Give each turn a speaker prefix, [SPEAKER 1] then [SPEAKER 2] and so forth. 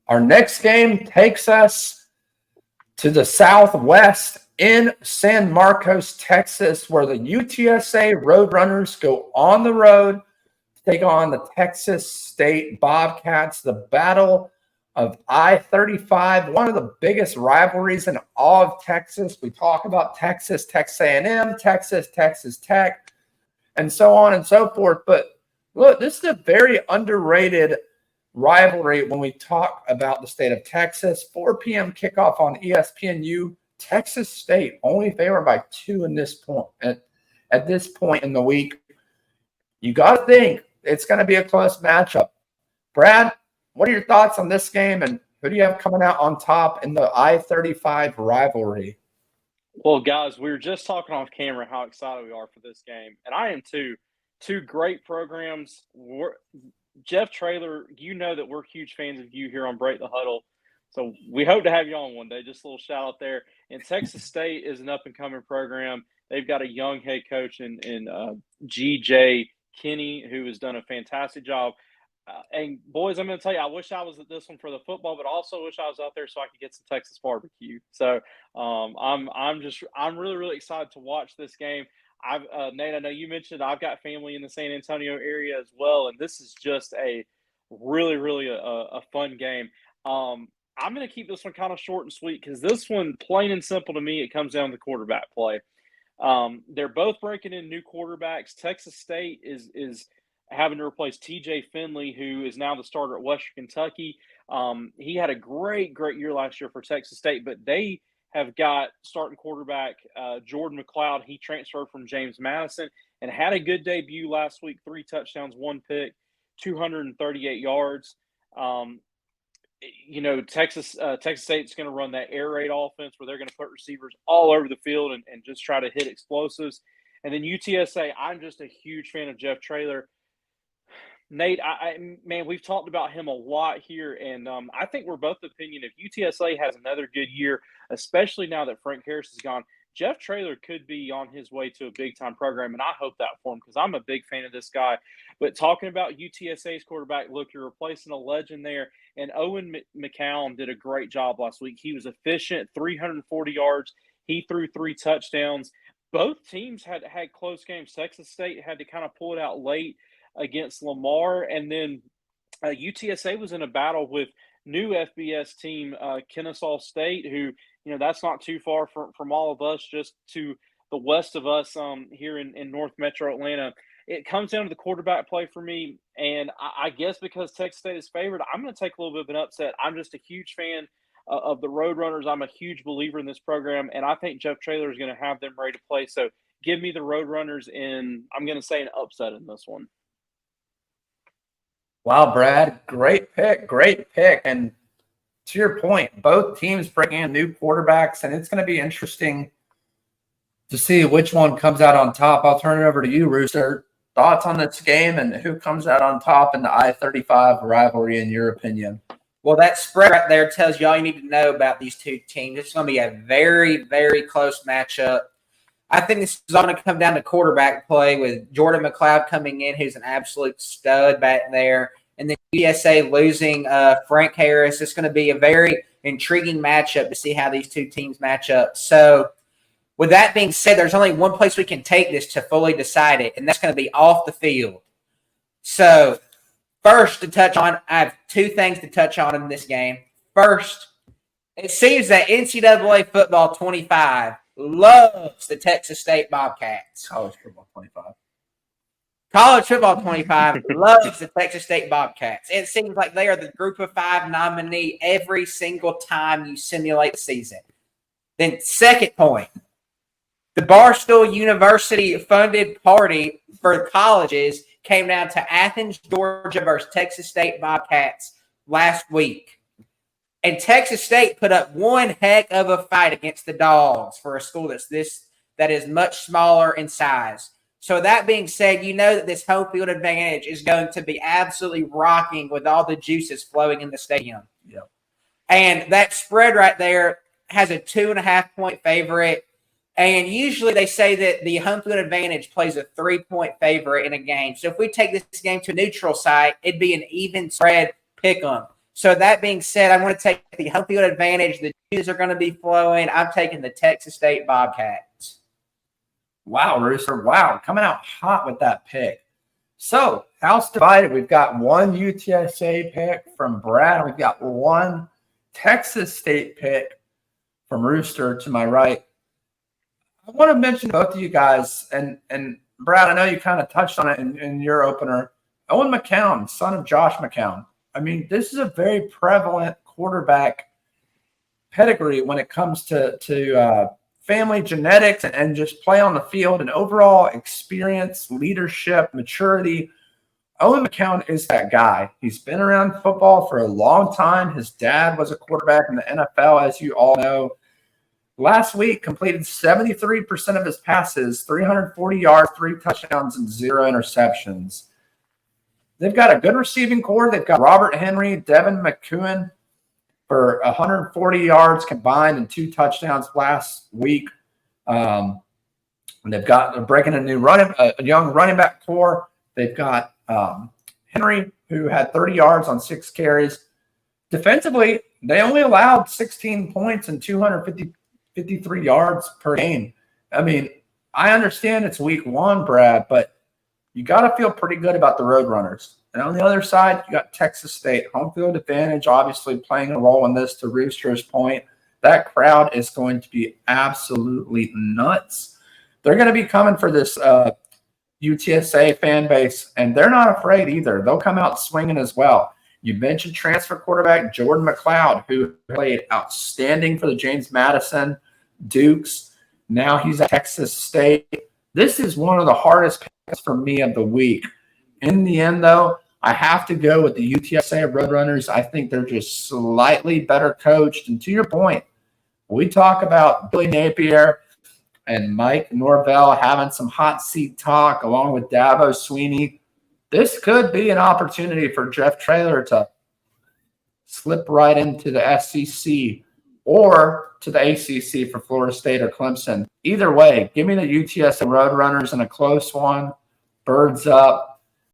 [SPEAKER 1] Our next game takes us to the Southwest in San Marcos, Texas, where the UTSA Roadrunners go on the road to take on the Texas State Bobcats. The battle of I-35, one of the biggest rivalries in all of Texas. We talk about Texas, Texas A&M, Texas, Texas Tech, and so on and so forth. But look, this is a very underrated rivalry when we talk about the state of Texas. 4 p.m. kickoff on ESPNU. Texas State only favored by 2 in this point at this point in the week. You got to think it's going to be a close matchup. Brad, what are your thoughts on this game, and who do you have coming out on top in the I-35 rivalry?
[SPEAKER 2] Well, guys, we were just talking off camera how excited we are for this game, and I am too. Two great programs. Jeff Traylor, you know that we're huge fans of you here on Break the Huddle, so we hope to have you on one day. Just a little shout out there. And Texas State is an up-and-coming program. They've got a young head coach in G.J. Kinney, who has done a fantastic job. And boys, I'm going to tell you, I wish I was at this one for the football, but also wish I was out there so I could get some Texas barbecue. So I'm really, really excited to watch this game. Nate, I know you mentioned I've got family in the San Antonio area as well, and this is just a really, really a fun game. I'm going to keep this one kind of short and sweet because this one, plain and simple to me, it comes down to quarterback play. They're both breaking in new quarterbacks. Texas State is having to replace TJ Finley, who is now the starter at Western Kentucky. He had a great year last year for Texas State, but they have got starting quarterback Jordan McCloud. He transferred from James Madison and had a good debut last week, 3 touchdowns, 1 pick, 238 yards. Texas State's going to run that air raid offense where they're going to put receivers all over the field and just try to hit explosives. And then UTSA, I'm just a huge fan of Jeff Traylor. Nate, man, we've talked about him a lot here, and I think we're both of the opinion if UTSA has another good year, especially now that Frank Harris is gone, Jeff Traylor could be on his way to a big-time program, and I hope that for him because I'm a big fan of this guy. But talking about UTSA's quarterback, look, you're replacing a legend there, and Owen McCown did a great job last week. He was efficient, 340 yards. He threw 3 touchdowns. Both teams had close games. Texas State had to kind of pull it out late against Lamar, and then UTSA was in a battle with new FBS team Kennesaw State, who that's not too far from all of us, just to the west of us here in North Metro Atlanta. It comes down to the quarterback play for me, and I guess because Texas State is favored, I'm going to take a little bit of an upset. I'm just a huge fan of the Roadrunners. I'm a huge believer in this program, and I think Jeff Traylor is going to have them ready to play. So give me the Roadrunners, and I'm going to say an upset in this one.
[SPEAKER 1] Wow, Brad, great pick. And to your point, both teams bringing in new quarterbacks, and it's going to be interesting to see which one comes out on top. I'll turn it over to you, Rooster. Thoughts on this game and who comes out on top in the I-35 rivalry, in your opinion?
[SPEAKER 3] Well, that spread right there tells you all you need to know about these two teams. It's going to be a very, very close matchup. I think this is all going to come down to quarterback play with Jordan McCloud coming in, who's an absolute stud back there. And then UTSA losing Frank Harris. It's going to be a very intriguing matchup to see how these two teams match up. So with that being said, there's only one place we can take this to fully decide it, and that's going to be off the field. So first to touch on, I have 2 things to touch on in this game. First, it seems that NCAA Football 25 loves the Texas State Bobcats.
[SPEAKER 1] College Football 25.
[SPEAKER 3] College Football 25 loves the Texas State Bobcats. It seems like they are the Group of 5 nominee every single time you simulate the season. Then second point, the Barstool University-funded party for colleges came down to Athens, Georgia versus Texas State Bobcats last week. And Texas State put up one heck of a fight against the Dogs for a school that is much smaller in size. So that being said, you know that this home field advantage is going to be absolutely rocking with all the juices flowing in the stadium.
[SPEAKER 1] Yep.
[SPEAKER 3] And that spread right there has a 2.5-point favorite. And usually they say that the home field advantage plays a 3-point favorite in a game. So if we take this game to a neutral site, it'd be an even spread pick 'em. So that being said, I want to take the home field advantage. The juices are going to be flowing. I'm taking the Texas State Bobcats.
[SPEAKER 1] Wow, Rooster. Wow, coming out hot with that pick. So, house divided. We've got one UTSA pick from Brad. We've got one Texas State pick from Rooster to my right. I want to mention both of you guys, and Brad, I know you kind of touched on it in your opener. Owen McCown, son of Josh McCown. I mean, this is a very prevalent quarterback pedigree when it comes to family genetics and just play on the field and overall experience, leadership, maturity. Owen McCown is that guy. He's been around football for a long time. His dad was a quarterback in the NFL, as you all know. Last week, completed 73% of his passes, 340 yards, 3 touchdowns, and 0 interceptions. They've got a good receiving core. They've got Robert Henry, Devin McCown for 140 yards combined and 2 touchdowns last week. They're breaking a young running back core. They've got Henry, who had 30 yards on 6 carries. Defensively, they only allowed 16 points and 253 yards per game. I mean, I understand it's week 1, Brad, but you got to feel pretty good about the Roadrunners. And on the other side, you got Texas State. Home field advantage, obviously playing a role in this, to Rooster's point. That crowd is going to be absolutely nuts. They're going to be coming for this UTSA fan base, and they're not afraid either. They'll come out swinging as well. You mentioned transfer quarterback Jordan McCloud, who played outstanding for the James Madison Dukes. Now he's at Texas State. This is one of the hardest picks for me of the week. In the end, though, I have to go with the UTSA Roadrunners. I think they're just slightly better coached. And to your point, we talk about Billy Napier and Mike Norvell having some hot seat talk along with Dabo Sweeney. This could be an opportunity for Jeff Traylor to slip right into the SEC or to the ACC for Florida State or Clemson. Either way, give me the UTSA Roadrunners in a close one. Birds up.